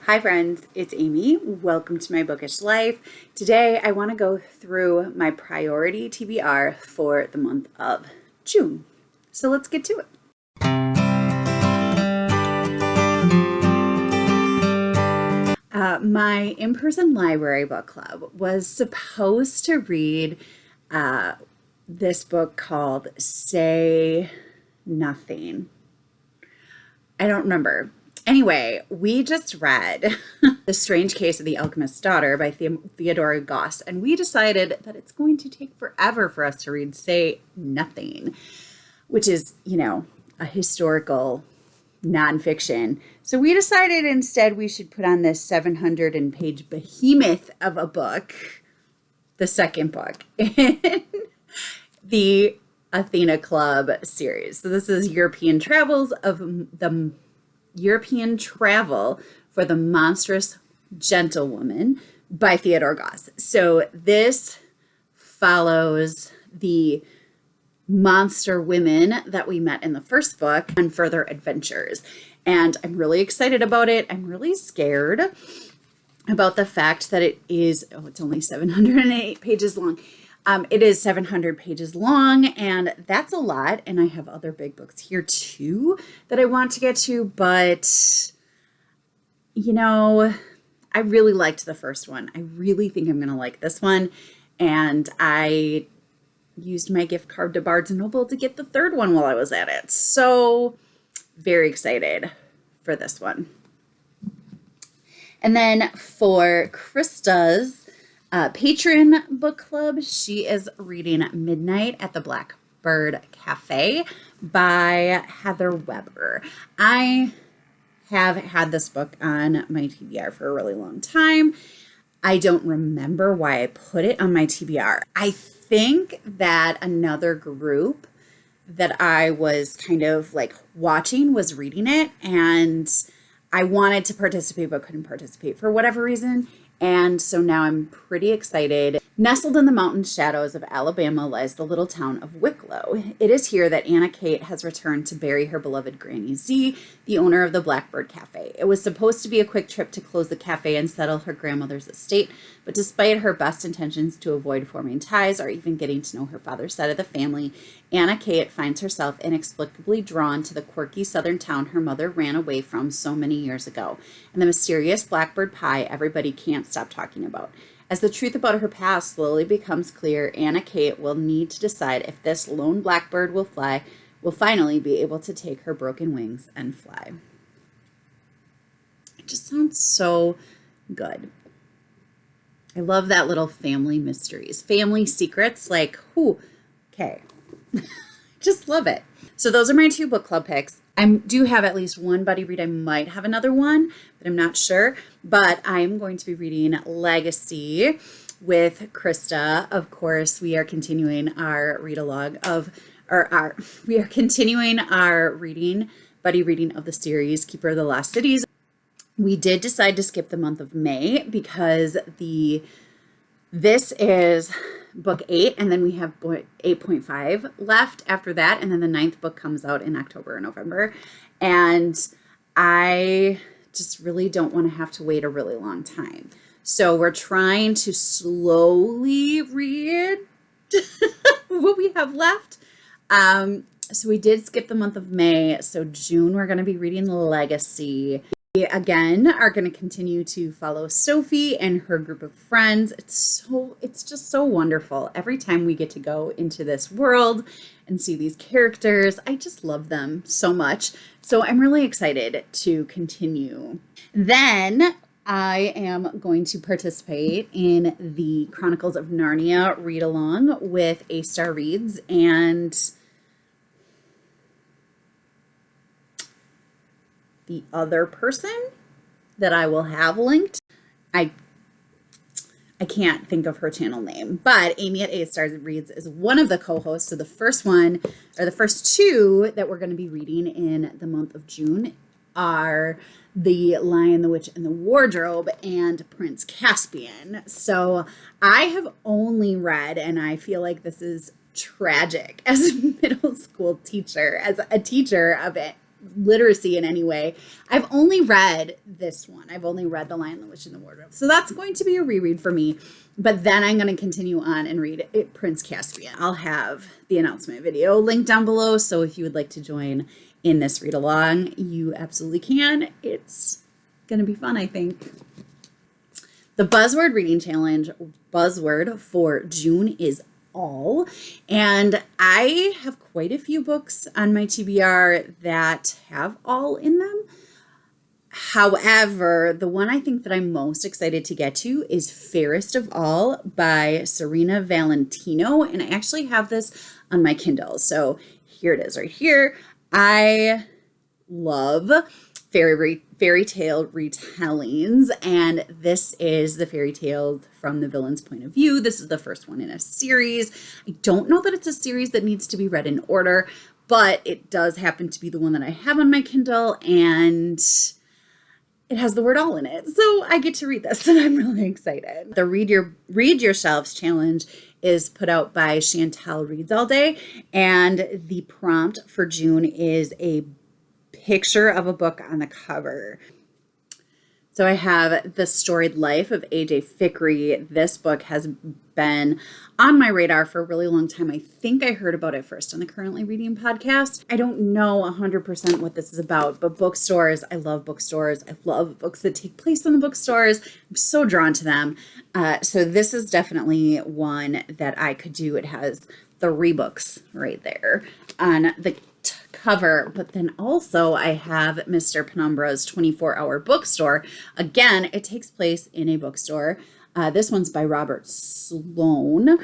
Hi friends, it's Amy. Welcome to my bookish life. Today I want to go through my priority TBR for the month of June. So let's get to it. My in-person library book club was supposed to read this book called Say Nothing. I don't remember. Anyway, we just read The Strange Case of the Alchemist's Daughter by Theodora Goss, and we decided that it's going to take forever for us to read Say Nothing, which is, a historical nonfiction. So we decided instead we should put on this 700-page behemoth of a book, the second book in the Athena Club series. So this is European Travel for the Monstrous Gentlewoman by Theodora Goss. So this follows the monster women that we met in the first book on further adventures. And I'm really excited about it. I'm really scared about the fact that it's only 708 pages long. It is 700 pages long, and that's a lot. And I have other big books here too that I want to get to, but I really liked the first one. I really think I'm going to like this one. And I used my gift card to Barnes & Noble to get the third one while I was at it. So very excited for this one. And then for Krista's patron book club, she is reading Midnight at the Blackbird Café by Heather Weber. I have had this book on my TBR for a really long time. I don't remember why I put it on my TBR. I think that another group that I was kind of watching was reading it, and I wanted to participate but couldn't participate for whatever reason. And so now I'm pretty excited. Nestled in the mountain shadows of Alabama lies the little town of Wicklow. It is here that Anna Kate has returned to bury her beloved Granny Z, the owner of the Blackbird Cafe. It was supposed to be a quick trip to close the cafe and settle her grandmother's estate, but despite her best intentions to avoid forming ties or even getting to know her father's side of the family, Anna Kate finds herself inexplicably drawn to the quirky southern town her mother ran away from so many years ago, and the mysterious blackbird pie everybody can't stop talking about. As the truth about her past slowly becomes clear, Anna Kate will need to decide if this lone blackbird will finally be able to take her broken wings and fly. It just sounds so good. I love that little family mysteries, family secrets, okay. Just love it. So those are my two book club picks. I do have at least one buddy read. I might have another one, but I'm not sure. But I'm going to be reading Legacy with Krista. Of course, we are continuing our read-along we are continuing our buddy reading of the series Keeper of the Lost Cities. We did decide to skip the month of May because this is book 8, and then we have 8.5 left after that, and then the 9th book comes out in October or November, and I just really don't want to have to wait a really long time. So we're trying to slowly read what we have left. So we did skip the month of May, so June we're going to be reading Legacy. We again are going to continue to follow Sophie and her group of friends. It's just so wonderful. Every time we get to go into this world and see these characters, I just love them so much. So I'm really excited to continue. Then I am going to participate in the Chronicles of Narnia read along with A-Star Reads, and the other person that I will have linked, I can't think of her channel name, but Amy at A-Star Reads is one of the co-hosts. So the first two that we're going to be reading in the month of June are The Lion, the Witch, and the Wardrobe and Prince Caspian. So I have only read, and I feel this is tragic as a middle school teacher, as a teacher of literacy in any way. I've only read this one. I've only read The Lion, the Witch, and the Wardrobe. So that's going to be a reread for me. But then I'm going to continue on and read Prince Caspian. I'll have the announcement video linked down below. So if you would like to join in this read along, you absolutely can. It's going to be fun, I think. The Buzzword Reading Challenge, Buzzword for June is all. And I have quite a few books on my TBR that have all in them. However, the one I think that I'm most excited to get to is Fairest of All by Serena Valentino. And I actually have this on my Kindle. So here it is right here. I love fairy tale retellings, and this is the fairy tale from the villain's point of view. This is the first one in a series. I don't know that it's a series that needs to be read in order, but it does happen to be the one that I have on my Kindle, and it has the word all in it. So I get to read this, and I'm really excited. The Read Your Shelves challenge is put out by Chantel Reads All Day, and the prompt for June is a picture of a book on the cover. So I have The Storied Life of A.J. Fikry. This book has been on my radar for a really long time. I think I heard about it first on the Currently Reading podcast. I don't know 100% what this is about, but bookstores, I love bookstores. I love books that take place in the bookstores. I'm so drawn to them. So this is definitely one that I could do. It has 3 books right there on the cover, but then also I have Mr. Penumbra's 24-hour bookstore. Again, it takes place in a bookstore. This one's by Robert Sloan,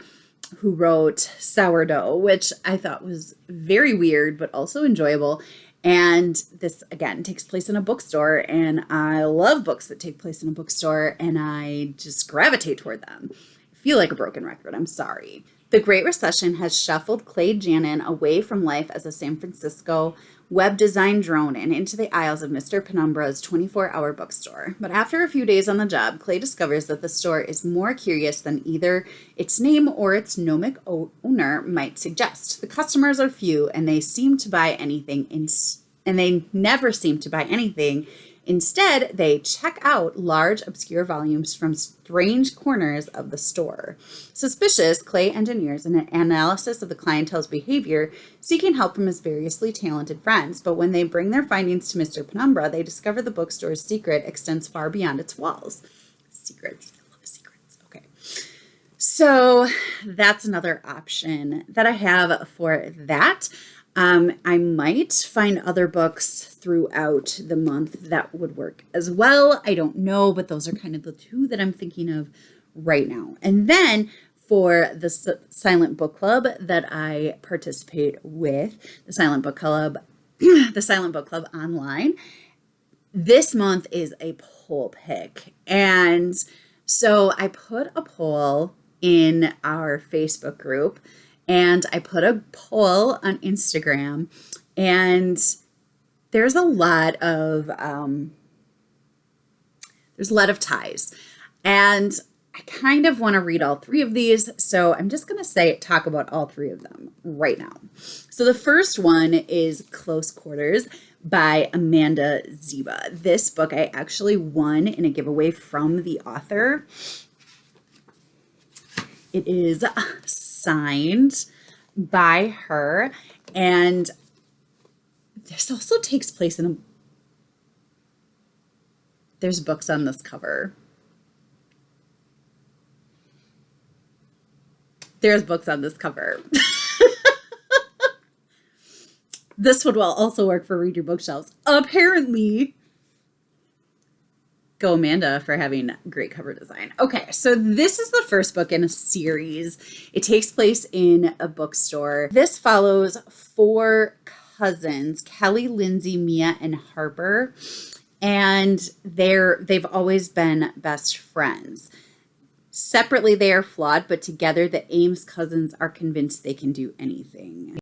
who wrote Sourdough, which I thought was very weird, but also enjoyable. And this, again, takes place in a bookstore, and I love books that take place in a bookstore, and I just gravitate toward them. I feel like a broken record. I'm sorry. The Great Recession has shuffled Clay Shannon away from life as a San Francisco web design drone and into the aisles of Mr. Penumbra's 24-hour bookstore. But after a few days on the job, Clay discovers that the store is more curious than either its name or its gnomic owner might suggest. The customers are few, and they never seem to buy anything. Instead, they check out large, obscure volumes from strange corners of the store. Suspicious, Clay engineers an analysis of the clientele's behavior, seeking help from his variously talented friends. But when they bring their findings to Mr. Penumbra, they discover the bookstore's secret extends far beyond its walls. Secrets. I love secrets. Okay. So that's another option that I have for that. I might find other books throughout the month that would work as well. I don't know, but those are kind of the 2 that I'm thinking of right now. And then for the Silent Book Club that I participate with, the Silent Book Club online, this month is a poll pick. And so I put a poll in our Facebook group, and I put a poll on Instagram, and there's a lot of ties, and I kind of want to read all 3 of these. So I'm just going to talk about all 3 of them right now. So the first one is Close Quarters by Amanda Zieba. This book I actually won in a giveaway from the author. It is signed by her, and this also takes place there's books on this cover. There's books on this cover. This would also work for Read Your Bookshelves. Apparently. Go Amanda for having great cover design. Okay, so this is the first book in a series. It takes place in a bookstore. This follows 4 cousins, Kelly, Lindsay, Mia, and Harper, and they've always been best friends. Separately, they are flawed, but together, the Ames cousins are convinced they can do anything.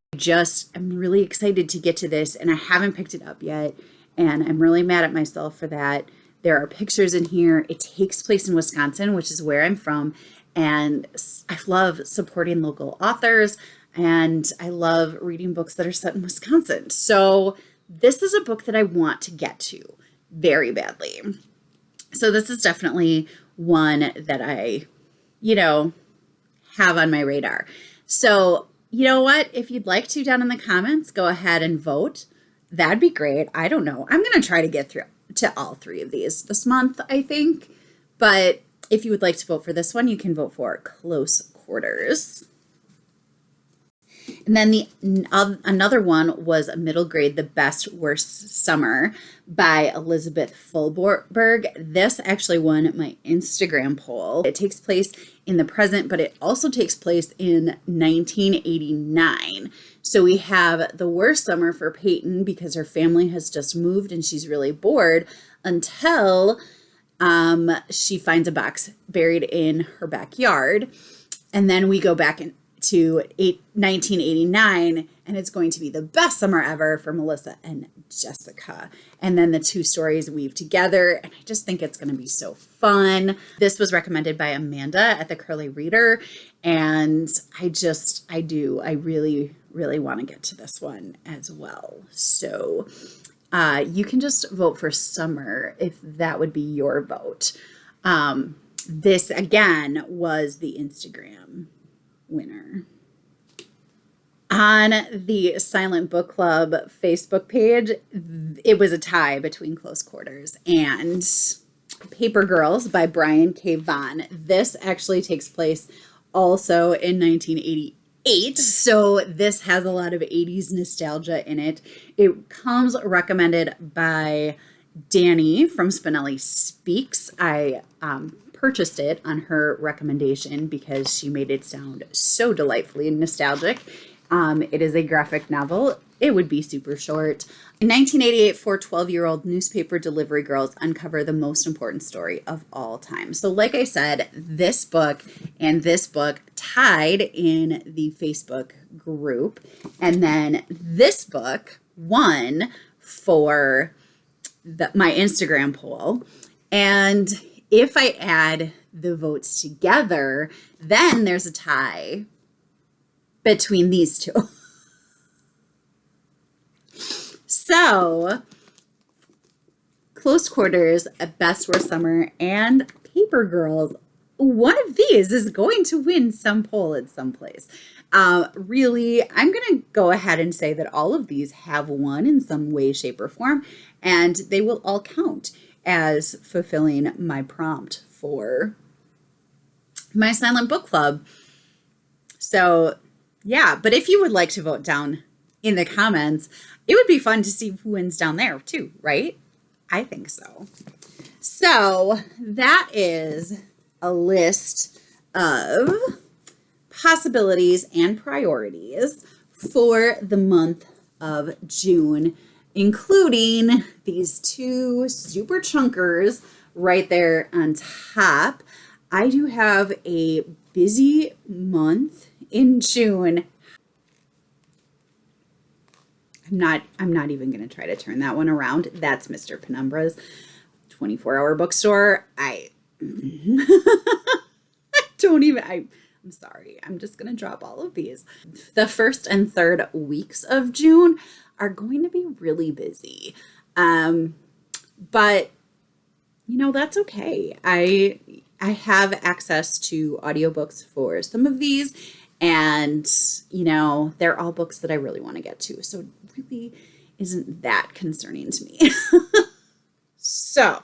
I'm really excited to get to this, and I haven't picked it up yet, and I'm really mad at myself for that. There are pictures in here. It takes place in Wisconsin, which is where I'm from, and I love supporting local authors, and I love reading books that are set in Wisconsin. So this is a book that I want to get to very badly. So this is definitely one that I, have on my radar. So, you know what? If you'd like to down in the comments, go ahead and vote. That'd be great. I don't know. I'm going to try to get through to all 3 of these this month, I think. But if you would like to vote for this one, you can vote for Close Quarters. And then another one was a middle grade, The Best Worst Summer by Elizabeth Fullborg. This actually won my Instagram poll. It takes place in the present, but it also takes place in 1989. So we have the worst summer for Peyton because her family has just moved and she's really bored until she finds a box buried in her backyard. And then we go back to 1989, and it's going to be the best summer ever for Melissa and Jessica. And then the 2 stories weave together, and I just think it's going to be so fun. This was recommended by Amanda at the Curly Reader, and I really, really want to get to this one as well. So you can just vote for summer if that would be your vote. This, again, was the Instagram winner. On the Silent Book Club Facebook page, it was a tie between Close Quarters and Paper Girls by Brian K. Vaughan. This actually takes place also in 1988, so this has a lot of 80s nostalgia in it. It comes recommended by Dani from Spinelli Speaks. I purchased it on her recommendation because she made it sound so delightfully nostalgic. It is a graphic novel. It would be super short. In 1988, 4 12-year-old newspaper delivery girls uncover the most important story of all time. So like I said, this book and this book tied in the Facebook group. And then this book won for my Instagram poll. And if I add the votes together, then there's a tie between these 2. So, Close Quarters, A Best Worst Summer, and Paper Girls, one of these is going to win some poll at some place. Really, I'm going to go ahead and say that all of these have won in some way, shape, or form, and they will all count as fulfilling my prompt for my Silent Book Club. So, yeah, but if you would like to vote down in the comments, it would be fun to see who wins down there too, right? I think so. So that is a list of possibilities and priorities for the month of June, including these 2 super chunkers right there on top. I do have a busy month in June. I'm not even going to try to turn that one around. That's Mr. Penumbra's 24-hour bookstore. I'm sorry. I'm just going to drop all of these. The 1st and 3rd weeks of June are going to be really busy. But that's okay. I have access to audiobooks for some of these, and they're all books that I really want to get to. So it really isn't that concerning to me. So,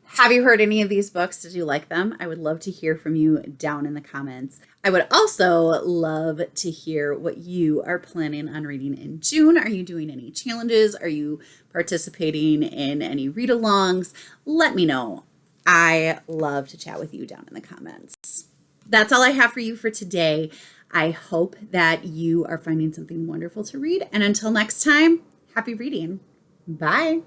have you heard any of these books? Did you like them? I would love to hear from you down in the comments. I would also love to hear what you are planning on reading in June. Are you doing any challenges? Are you participating in any read-alongs? Let me know. I love to chat with you down in the comments. That's all I have for you for today. I hope that you are finding something wonderful to read. And until next time, happy reading. Bye.